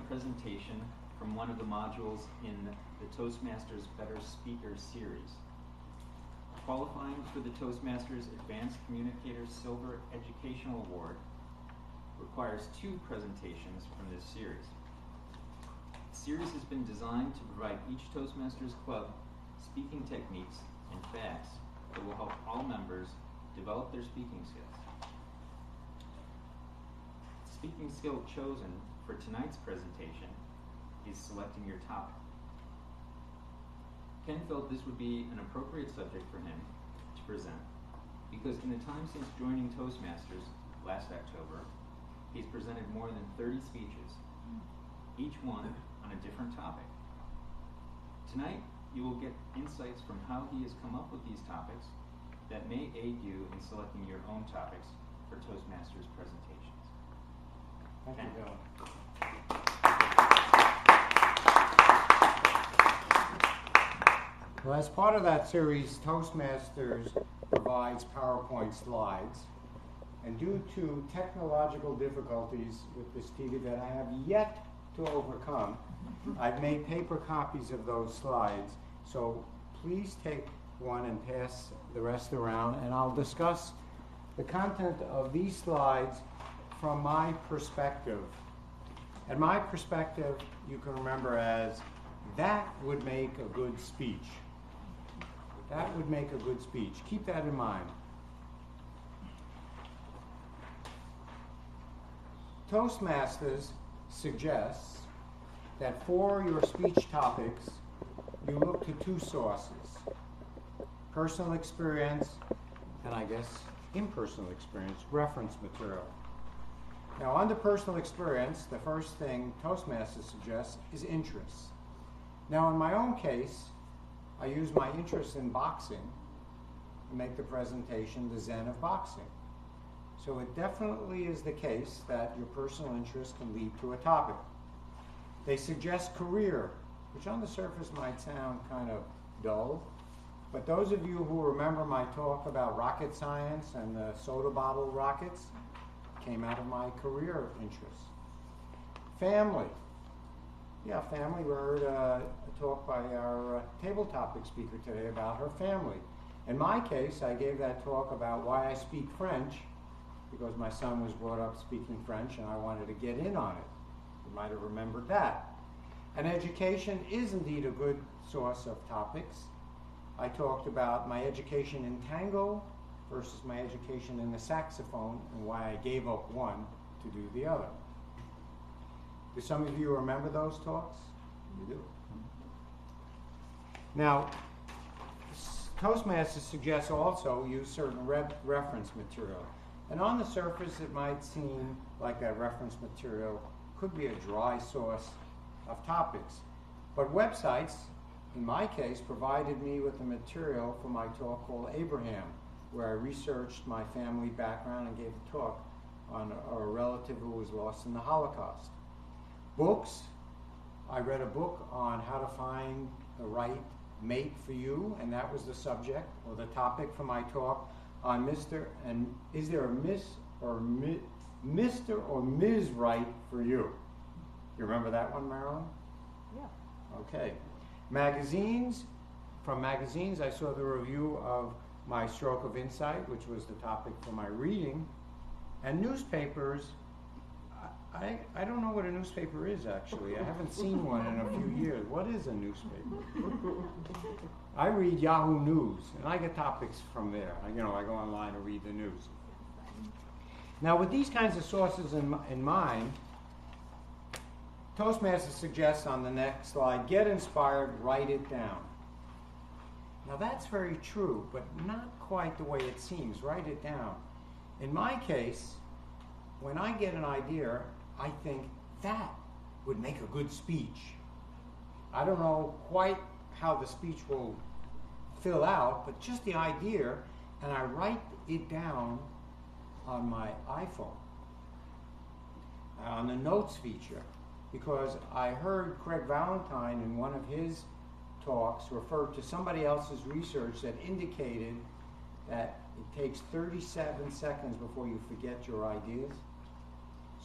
presentation from one of the modules in the Toastmasters Better Speaker series. Qualifying for the Toastmasters Advanced Communicator Silver Educational Award requires 2 presentations from this series. The series has been designed to provide each Toastmasters Club speaking techniques and facts that will help all members develop their speaking skills. The speaking skill chosen for tonight's presentation is selecting your topic. Ken felt this would be an appropriate subject for him to present because in the time since joining Toastmasters last October, he's presented more than 30 speeches, each one on a different topic. Tonight, you will get insights from how he has come up with these topics that may aid you in selecting your own topics for Toastmasters presentations. Thank you, Bill. Well, as part of that series, Toastmasters provides PowerPoint slides. And due to technological difficulties with this TV that I have yet to overcome, I've made paper copies of those slides. So please take one and pass the rest around, and I'll discuss the content of these slides from my perspective. And my perspective, you can remember as, that would make a good speech. That would make a good speech. Keep that in mind. Toastmasters suggests that for your speech topics, you look to 2 sources: personal experience and, I guess, impersonal experience, reference material. Now, under personal experience, the first thing Toastmasters suggests is interests. Now, in my own case, I use my interest in boxing to make the presentation the Zen of boxing. So it definitely is the case that your personal interest can lead to a topic. They suggest career, which on the surface might sound kind of dull, but those of you who remember my talk about rocket science and the soda bottle rockets came out of my career interests. Family. Yeah, family. We heard a talk by our table topic speaker today about her family. In my case, I gave that talk about why I speak French, because my son was brought up speaking French and I wanted to get in on it. You might have remembered that. And education is indeed a good source of topics. I talked about my education in tango versus my education in the saxophone and why I gave up one to do the other. Do some of you remember those talks? You do. Now, Toastmasters suggests also use certain reference material. And on the surface, it might seem like that reference material could be a dry source of topics. But websites, in my case, provided me with the material for my talk called Abraham, where I researched my family background and gave a talk on a relative who was lost in the Holocaust. Books, I read a book on how to find the right mate for you, and that was the subject or the topic for my talk on Mr. and is there a Miss or Mr. or Ms. Right for you? You remember that one, Marilyn? Yeah. Okay. Magazines. From magazines, I saw the review of my Stroke of Insight, which was the topic for my reading. And newspapers, I don't know what a newspaper is, actually. I haven't seen one in a few years. What is a newspaper? I read Yahoo News, and I get topics from there. I go online and read the news. Now, with these kinds of sources in mind, Toastmasters suggests on the next slide, get inspired, write it down. Now, that's very true, but not quite the way it seems. Write it down. In my case, when I get an idea, I think that would make a good speech. I don't know quite how the speech will fill out, but just the idea, and I write it down on my iPhone, on the notes feature, because I heard Craig Valentine in one of his talks refer to somebody else's research that indicated that it takes 37 seconds before you forget your ideas.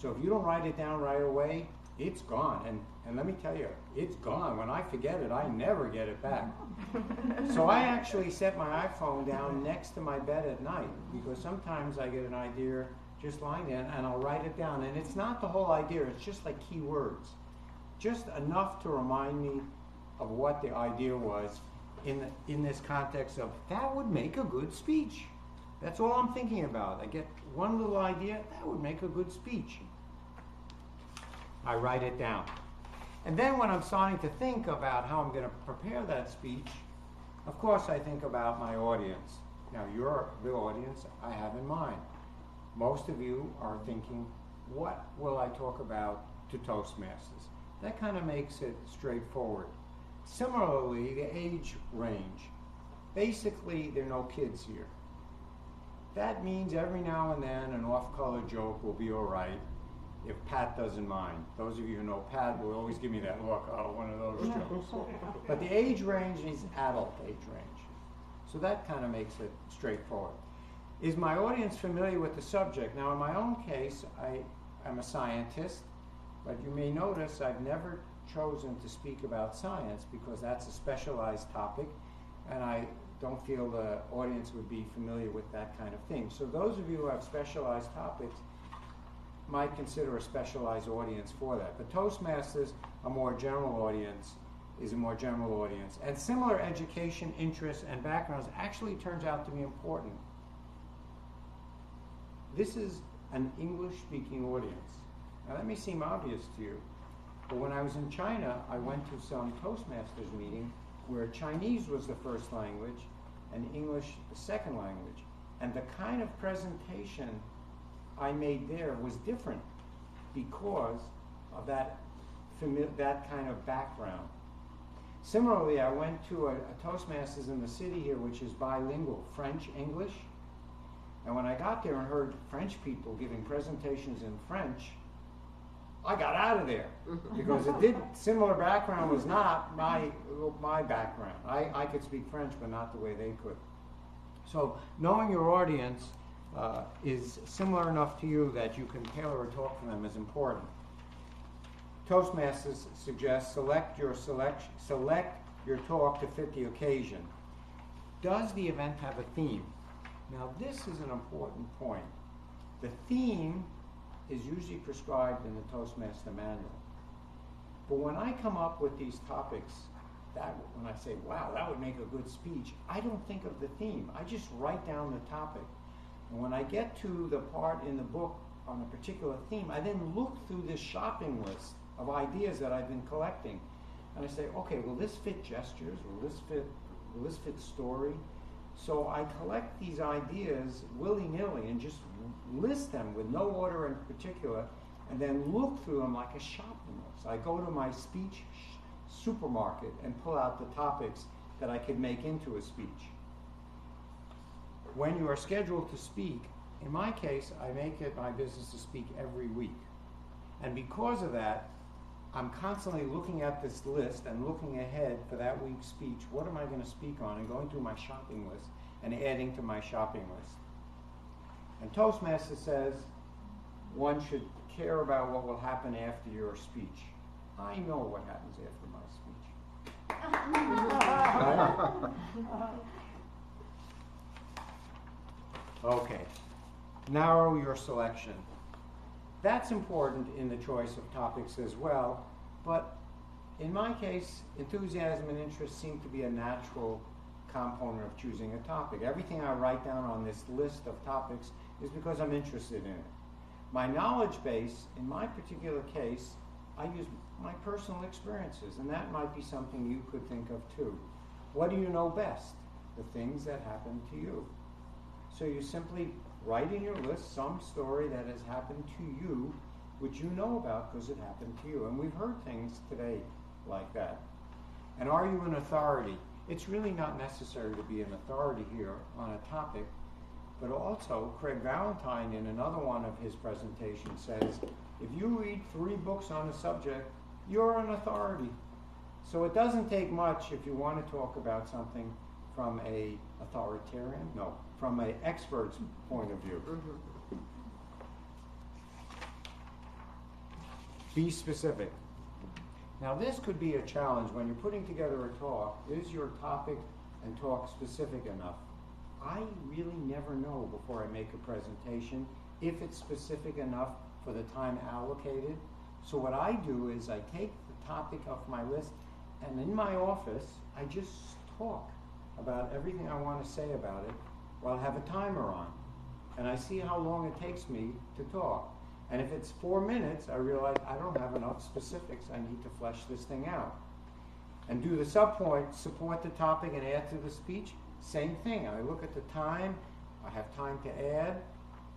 So if you don't write it down right away, it's gone. And let me tell you, it's gone. When I forget it, I never get it back. So I actually set my iPhone down next to my bed at night, because sometimes I get an idea just lying there and I'll write it down. And it's not the whole idea, it's just like key words. Just enough to remind me of what the idea was in this context of, that would make a good speech. That's all I'm thinking about. I get one little idea, that would make a good speech. I write it down. And then when I'm starting to think about how I'm going to prepare that speech, of course I think about my audience. Now, you're the audience I have in mind. Most of you are thinking, what will I talk about to Toastmasters? That kind of makes it straightforward. Similarly, the age range. Basically, there are no kids here. That means every now and then an off-color joke will be all right if Pat doesn't mind. Those of you who know Pat will always give me that look, oh, one of those jokes. But the age range is adult age range. So that kind of makes it straightforward. Is my audience familiar with the subject? Now, in my own case, I'm a scientist, but you may notice I've never chosen to speak about science because that's a specialized topic, and I don't feel the audience would be familiar with that kind of thing. So those of you who have specialized topics might consider a specialized audience for that. But Toastmasters, a more general audience, is a more general audience. And similar education, interests, and backgrounds actually turns out to be important. This is an English-speaking audience. Now that may seem obvious to you, but when I was in China, I went to some Toastmasters meeting where Chinese was the first language and English the second language. And the kind of presentation I made there was different because of that kind of background. Similarly, I went to a Toastmasters in the city here which is bilingual, French-English. And when I got there and heard French people giving presentations in French, I got out of there because similar background was not my background. I could speak French, but not the way they could. So knowing your audience is similar enough to you that you can tailor a talk for them is important. Toastmasters suggests select your talk to fit the occasion. Does the event have a theme? Now this is an important point. The theme is usually prescribed in the Toastmaster manual. But when I come up with these topics, when I say, wow, that would make a good speech, I don't think of the theme. I just write down the topic. And when I get to the part in the book on a particular theme, I then look through this shopping list of ideas that I've been collecting. And I say, okay, will this fit gestures? Will this fit story? So I collect these ideas willy-nilly and just list them with no order in particular, and then look through them like a shopping list. I go to my speech supermarket and pull out the topics that I could make into a speech. When you are scheduled to speak, in my case, I make it my business to speak every week. And because of that, I'm constantly looking at this list and looking ahead for that week's speech. What am I going to speak on? And going through my shopping list and adding to my shopping list. And Toastmaster says one should care about what will happen after your speech. I know what happens after my speech. Okay. Narrow your selection. That's important in the choice of topics as well, but in my case, enthusiasm and interest seem to be a natural component of choosing a topic. Everything I write down on this list of topics is because I'm interested in it. My knowledge base, in my particular case, I use my personal experiences, and that might be something you could think of too. What do you know best? The things that happen to you. So you simply write in your list some story that has happened to you, which you know about because it happened to you. And we've heard things today like that. And are you an authority? It's really not necessary to be an authority here on a topic, but also Craig Valentine in another one of his presentations says, if you read 3 books on a subject, you're an authority. So it doesn't take much if you want to talk about something from a authoritarian, no, from an expert's point of view. Be specific. Now this could be a challenge when you're putting together a talk. Is your topic and talk specific enough? I really never know before I make a presentation if it's specific enough for the time allocated. So what I do is I take the topic off my list, and in my office I just talk about everything I want to say about it while I have a timer on. And I see how long it takes me to talk. And if it's 4 minutes, I realize I don't have enough specifics. I need to flesh this thing out. And do the subpoint, support the topic and add to the speech. Same thing. I look at the time. I have time to add.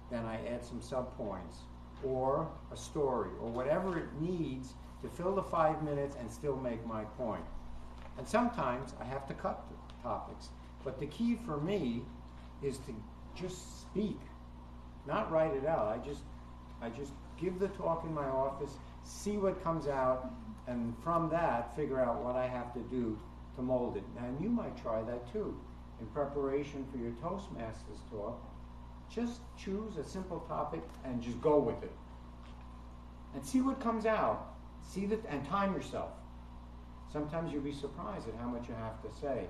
Then I add some subpoints or a story or whatever it needs to fill the 5 minutes and still make my point. And sometimes I have to cut the topics. But the key for me is to just speak, not write it out. I just give the talk in my office, see what comes out, and from that figure out what I have to do to mold it. And you might try that too. In preparation for your Toastmasters talk, just choose a simple topic and just go with it. And see what comes out. See that, and time yourself. Sometimes you'll be surprised at how much you have to say.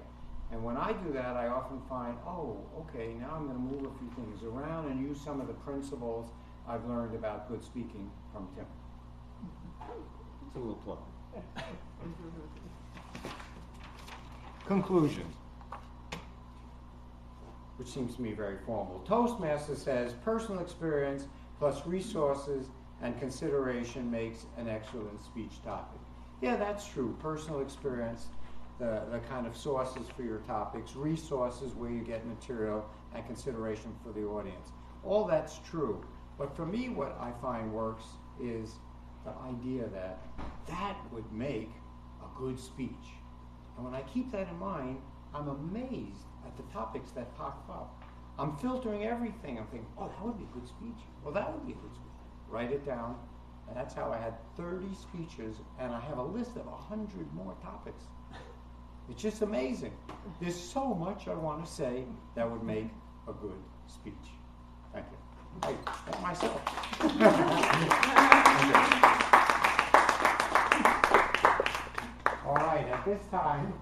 And when I do that, I often find, oh, okay, now I'm going to move a few things around and use some of the principles I've learned about good speaking from Tim. It's a little plug. Conclusion, which seems to me very formal. Toastmaster says personal experience plus resources and consideration makes an excellent speech topic. Yeah, that's true. Personal experience, the kind of sources for your topics, resources where you get material, and consideration for the audience. All that's true. But for me, what I find works is the idea that that would make a good speech. And when I keep that in mind, I'm amazed at the topics that pop up. I'm filtering everything. I'm thinking, oh, that would be a good speech. Well, that would be a good speech. Write it down. And that's how I had 30 speeches, and I have a list of 100 more topics. It's just amazing. There's so much I want to say that would make a good speech. Thank you. I thank myself. All right, at this time,